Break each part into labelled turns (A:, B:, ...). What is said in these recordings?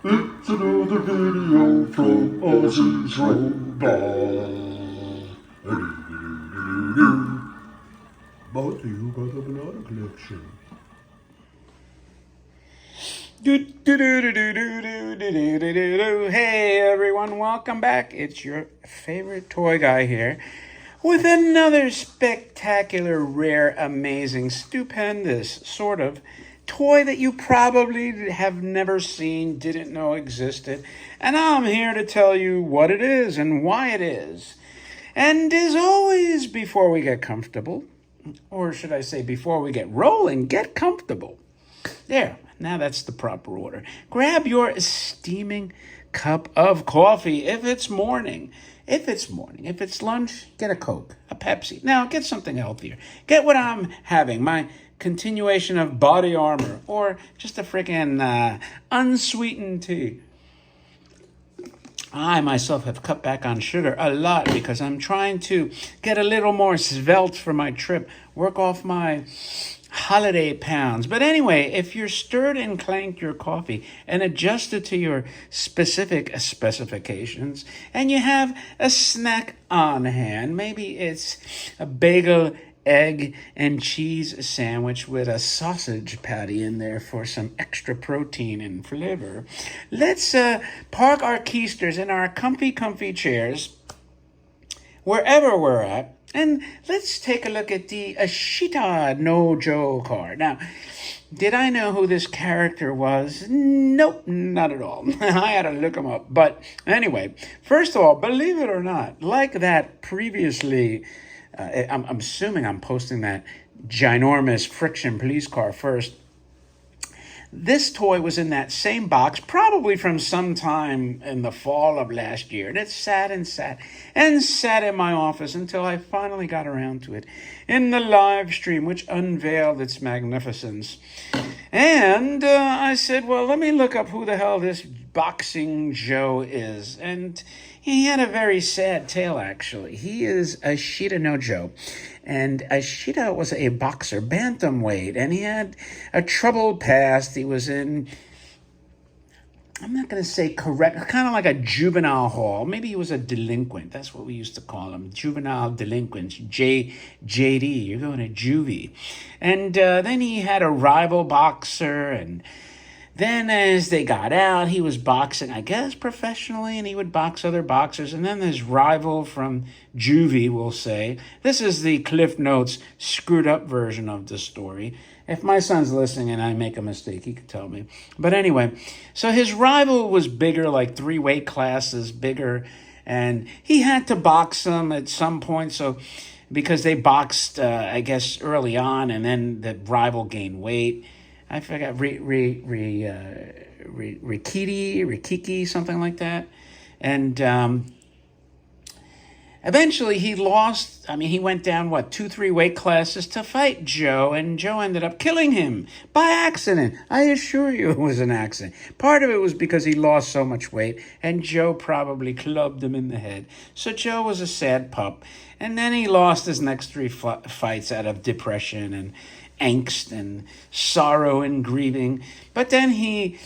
A: It's another video from Ozzy's Robot. Brought to you by the Banana Collection.
B: Hey everyone, welcome back. It's your favorite toy guy here with another spectacular, rare, amazing, stupendous sort of toy that you probably have never seen, didn't know existed. And I'm here to tell you what it is and why it is. And as always, before we get comfortable, or should I say before we get rolling, get comfortable. There, now that's the proper order. Grab your steaming cup of coffee if it's morning. If it's lunch, get a Coke, a Pepsi. Now, get something healthier. Get what I'm having, my continuation of body armor, or just a freaking unsweetened tea. I myself have cut back on sugar a lot because I'm trying to get a little more svelte for my trip, work off my holiday pounds. But anyway, if you're stirred and clanked your coffee and adjusted to your specific specifications, and you have a snack on hand, maybe it's a bagel, egg, and cheese sandwich with a sausage patty in there for some extra protein and flavor. Let's park our keisters in our comfy chairs, wherever we're at, and let's take a look at the Ashita No Joe Car. Now, did I know who this character was? Nope, not at all. I had to look him up. But anyway, first of all, believe it or not, like that previously, I'm assuming I'm posting that ginormous friction police car first. This toy was in that same box, probably from some time in the fall of last year. And it sat in my office until I finally got around to it in the live stream, which unveiled its magnificence. And I said, well, let me look up who the hell this Boxing Joe is. And he had a very sad tale, actually. He is Ashita No Joe. And Ashita was a boxer, bantamweight, and he had a troubled past. He was in, I'm not going to say correct, kind of like a juvenile hall. Maybe he was a delinquent. That's what we used to call him, juvenile delinquents, JD. You're going to juvie. And then he had a rival boxer, and then as they got out, he was boxing, I guess, professionally, and he would box other boxers. And then his rival from juvie, we'll say. This is the Cliff Notes screwed up version of the story. If my son's listening and I make a mistake, he could tell me. But anyway, so his rival was bigger, like 3 weight classes bigger, and he had to box him at some point. So because they boxed, I guess, early on, and then the rival gained weight. I forgot, Rikiki, something like that. And eventually he lost. I mean, he went down, 2-3 weight classes to fight Joe, and Joe ended up killing him by accident. I assure you it was an accident. Part of it was because he lost so much weight, and Joe probably clubbed him in the head. So Joe was a sad pup. And then he lost his next 3 fights out of depression and angst and sorrow and grieving. But then he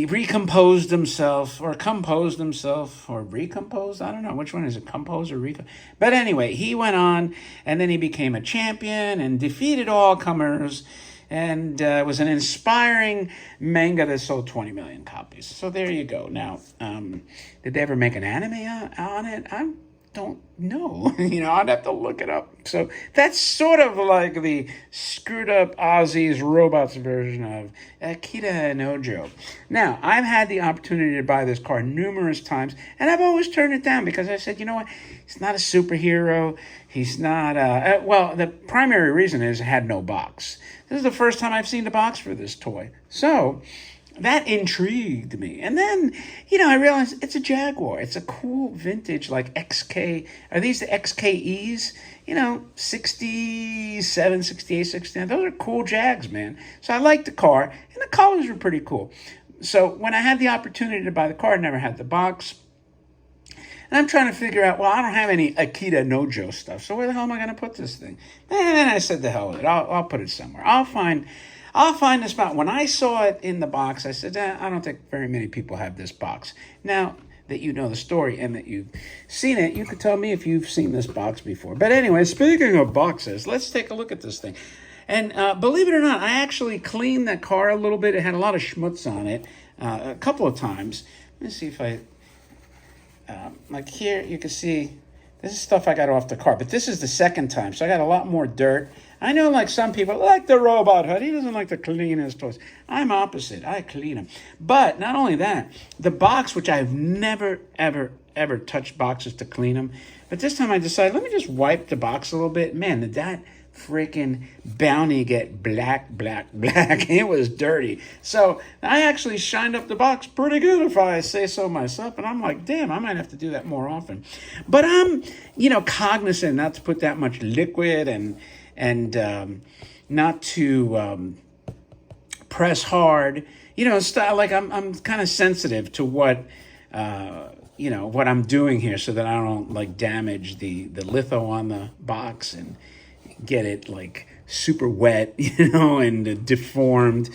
B: recomposed himself, or composed himself, or recomposed. I don't know which one is it, compose or recomposed. But anyway, he went on, and then he became a champion and defeated all comers. And it was an inspiring manga that sold 20 million copies. So there you go. Now, did they ever make an anime on it? I don't know. I'd have to look it up. So that's sort of like the screwed up Ozzy's Robots version of Ashita No Joe. Now, I've had the opportunity to buy this car numerous times, and I've always turned it down because I said, you know what? He's not a superhero. He's not, well, the primary reason is it had no box. This is the first time I've seen the box for this toy. So that intrigued me. And then, I realized it's a Jaguar. It's a cool vintage, like XK. Are these the XKEs? 67, 68, 69. Those are cool Jags, man. So I liked the car, and the colors were pretty cool. So when I had the opportunity to buy the car, I never had the box. And I'm trying to figure out, I don't have any Ashita No Joe stuff, so where the hell am I going to put this thing? And I said, the hell with it. I'll put it somewhere. I'll find this box. When I saw it in the box, I said, I don't think very many people have this box. Now that you know the story and that you've seen it, you could tell me if you've seen this box before. But anyway, speaking of boxes, let's take a look at this thing. And believe it or not, I actually cleaned that car a little bit. It had a lot of schmutz on it a couple of times. Let me see if I... like here, you can see... This is stuff I got off the car, but this is the second time, so I got a lot more dirt. I know, like some people, like the robot hood, he doesn't like to clean his toys. I'm opposite. I clean them. But not only that, the box, which I've never, ever, ever touched boxes to clean them, but this time I decided, let me just wipe the box a little bit. Man, did that freaking bounty get black, black, black. It was dirty. So I actually shined up the box pretty good, if I say so myself. And I'm like, damn, I might have to do that more often. But I'm, cognizant not to put that much liquid and not to press hard. Like I'm kind of sensitive to what what I'm doing here, so that I don't like damage the litho on the box and get it like super wet, and deformed.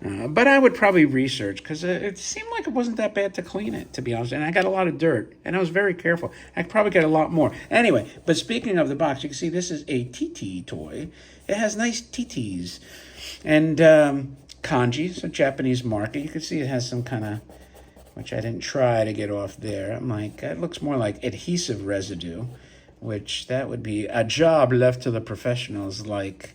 B: But I would probably research, because it seemed like it wasn't that bad to clean it, to be honest. And I got a lot of dirt, and I was very careful. I could probably get a lot more. Anyway, but speaking of the box, you can see this is a TT toy. It has nice TTs. And kanji, so Japanese market. You can see it has some kind of, which I didn't try to get off there. I'm like, it looks more like adhesive residue, which that would be a job left to the professionals like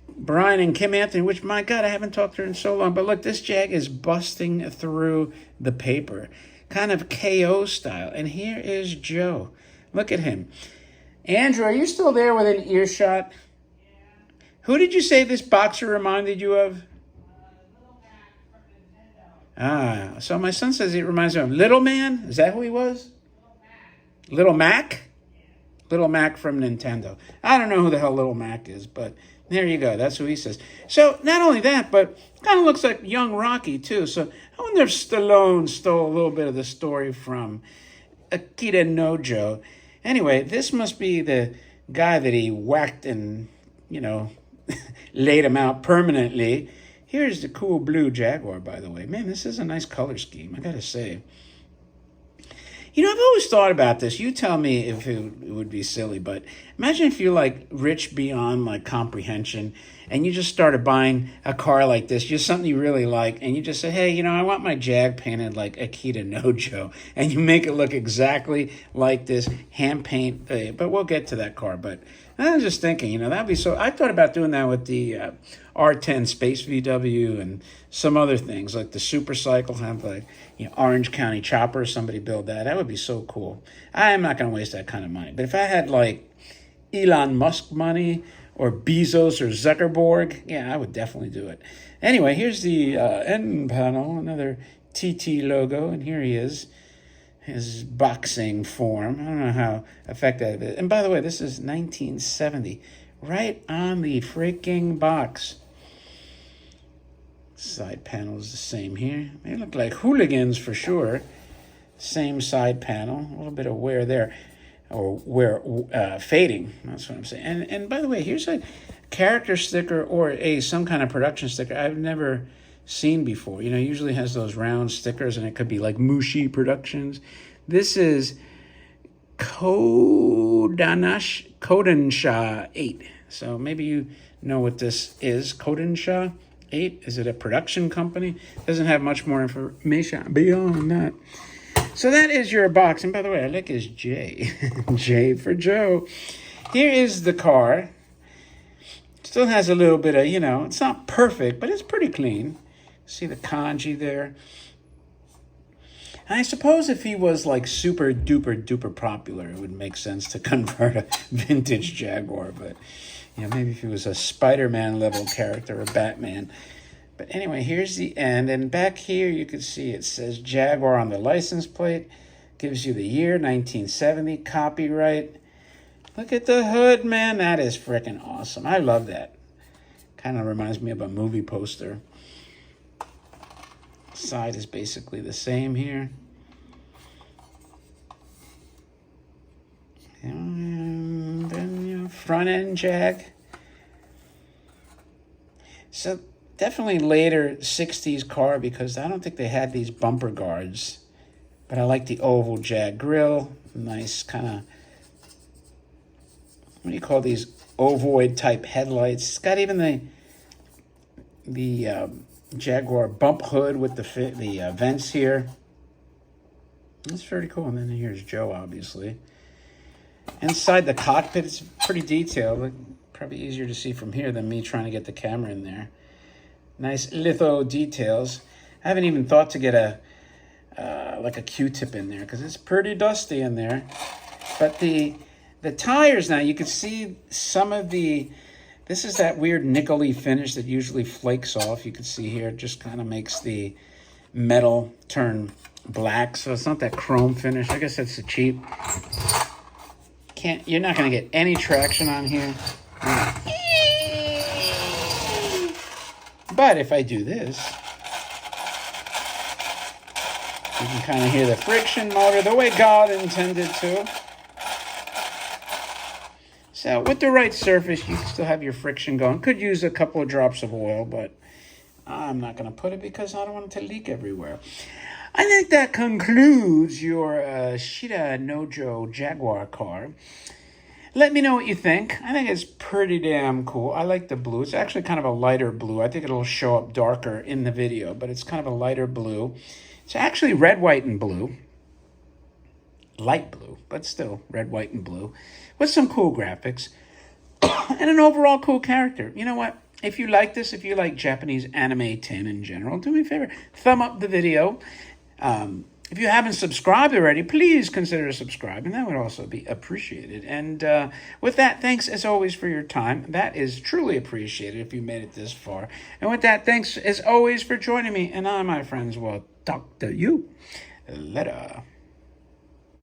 B: Brian and Kim Anthony, which, my God, I haven't talked to her in so long. But look, this Jag is busting through the paper, kind of KO style. And here is Joe. Look at him. Andrew, are you still there within earshot? Yeah. Who did you say this boxer reminded you of?
C: Little Mac from Nintendo.
B: So my son says it reminds him of Little Man. Is that who he was? Little Mac? Little Mac from Nintendo. I don't know who the hell Little Mac is, but there you go. That's who he says. So not only that, but kind of looks like young Rocky too. So I wonder if Stallone stole a little bit of the story from Ashita No Joe. Anyway, this must be the guy that he whacked and, laid him out permanently. Here's the cool blue Jaguar, by the way. Man, this is a nice color scheme, I gotta say. I've always thought about this. You tell me if it would be silly, but imagine if you're like rich beyond like comprehension, and you just started buying a car like this, just something you really like, and you just say, hey, I want my Jag painted like Ashita No Joe, and you make it look exactly like this, hand paint, but we'll get to that car. But I was just thinking, that'd be so, I thought about doing that with the R10 Space VW and some other things, like the Super Cycle, have like, Orange County Chopper, somebody build that. That would be so cool. I am not going to waste that kind of money. But if I had like Elon Musk money or Bezos or Zuckerberg, yeah, I would definitely do it. Anyway, here's the end panel, another TT logo, and here he is, his boxing form. I don't know how effective it is. And by the way, this is 1970, right on the freaking box. Side panel is the same here. They look like hooligans for sure. Same side panel, a little bit of wear there, or wear fading. That's what I'm saying. And by the way, here's a character sticker or some kind of production sticker I've never seen before. Usually has those round stickers, and it could be like Mushi Productions. This is Kodensha 8. So maybe you know what this is. Kodensha 8. Is it a production company? Doesn't have much more information beyond that. So that is your box. And by the way, I like his J. J for Joe. Here is the car. Still has a little bit of, it's not perfect, but it's pretty clean. See the kanji there. And I suppose if he was like super duper duper popular, it would make sense to convert a vintage Jaguar. But, maybe if he was a Spider-Man level character or Batman. But anyway, here's the end. And back here, you can see it says Jaguar on the license plate. Gives you the year, 1970, copyright. Look at the hood, man. That is freaking awesome. I love that. Kind of reminds me of a movie poster. Side is basically the same here. And then front end Jag. So Definitely later 60s car because I don't think they had these bumper guards. But I like the oval Jag grill. Nice kind of, what do you call these? Ovoid type headlights. It's got even the Jaguar bump hood with the vents here. That's pretty cool. And then here's Joe, obviously. Inside the cockpit, it's pretty detailed. Probably easier to see from here than me trying to get the camera in there. Nice litho details. I haven't even thought to get like a Q-tip in there because it's pretty dusty in there. But the tires now, you can see some of this is that weird nickel-y finish that usually flakes off. You can see here, it just kind of makes the metal turn black. So it's not that chrome finish. I guess that's the cheap. You're not going to get any traction on here. But if I do this, you can kind of hear the friction motor the way God intended to. So with the right surface, you can still have your friction going. Could use a couple of drops of oil, but I'm not going to put it because I don't want it to leak everywhere. I think that concludes your Ashita No Joe Jaguar car. Let me know what you think. I think it's pretty damn cool. I like the blue. It's actually kind of a lighter blue. I think it'll show up darker in the video, but it's kind of a lighter blue. It's actually red, white, and blue. Light blue, but still red, white, and blue. With some cool graphics. And an overall cool character. You know what? If you like this, if you like Japanese anime 10 in general, do me a favor. Thumb up the video. If you haven't subscribed already, please consider subscribing. That would also be appreciated. And with that, thanks as always for your time. That is truly appreciated if you made it this far. And with that, thanks as always for joining me. And I, my friends, will talk to you later.